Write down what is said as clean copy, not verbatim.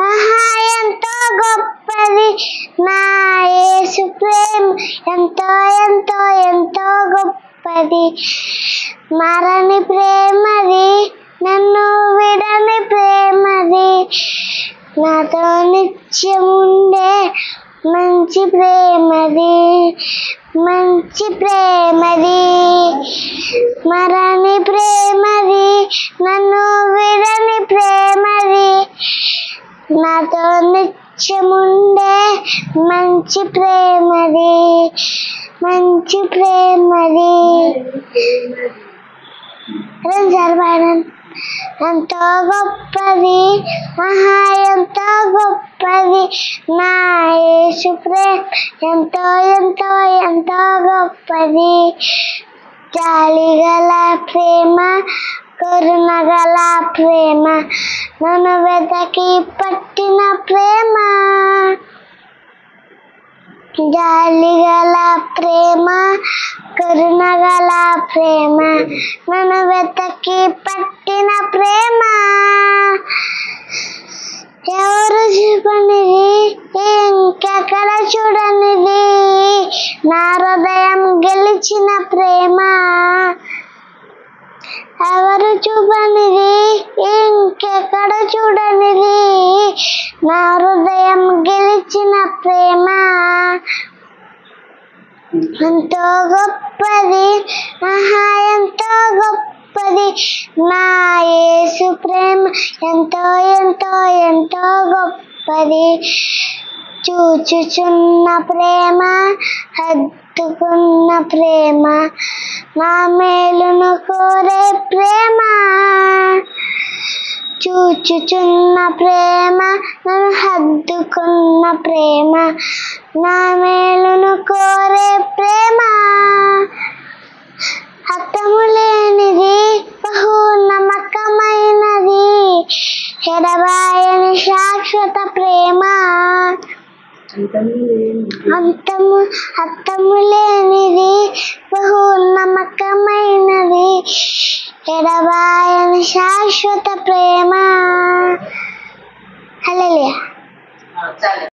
ఆహా ఎంతో గొప్పది నా యేసు ప్రేమ ఎంతో ఎంతో ఎంతో గొప్పది. మరని ప్రేమది, నన్ను విడని ప్రేమది, నాతో నిత్యం ఉండే మంచి ప్రేమది, మంచి ప్రేమది. మరని ప్రేమది, నన్ను విడని ప్రేమది, నాతో నిత్యం ఉండే మంచి ప్రేమది, మంచి ప్రేమది. రెండుసార్లు పాడండి. ఎంతో గొప్పది, ఆహా ఎంతో గొప్పది నా యేసు ప్రేమ ఎంతో ఎంతో ఎంతో గొప్పది. జాలిగల ప్రేమ, కరుణగల ప్రేమ, నన్ను వెతకి పట్టిన ప్రేమ. జాలిగల ప్రేమ, కరుణగల ప్రేమ, నన్ను వెతకి పట్టిన ప్రేమ. ఎవరు చూపనిది, ఇంకెక్కడ చూడనిది, నా హృదయం గెలిచిన ప్రేమ. ఎవరు చూపనిది, ఇంకెక్కడ చూడనిది, నా హృదయం గెలిచిన ప్రేమ. ఎంతో గొప్పది, ఆహా ఎంతో గొప్పది నా యేసు ప్రేమ ఎంతో ఎంతో ఎంతో గొప్పది. చూచుచున్న ప్రేమ, హత్తుకున్న ప్రేమ, నా మేలును కోరే ప్రేమ. చూచుచున్న ప్రేమ, నన్ను హత్తుకున్న ప్రేమ, నా మేలును కోరే ప్రేమ. అర్థము లేనిది, బహు నమ్మకమైనది, ఎడబాయని శాశ్వత ప్రేమ. అర్థము లేనిది, బహు నమ్మకమైనది, ఎడబాయని శాశ్వత ప్రేమ. హల్లెలూయా.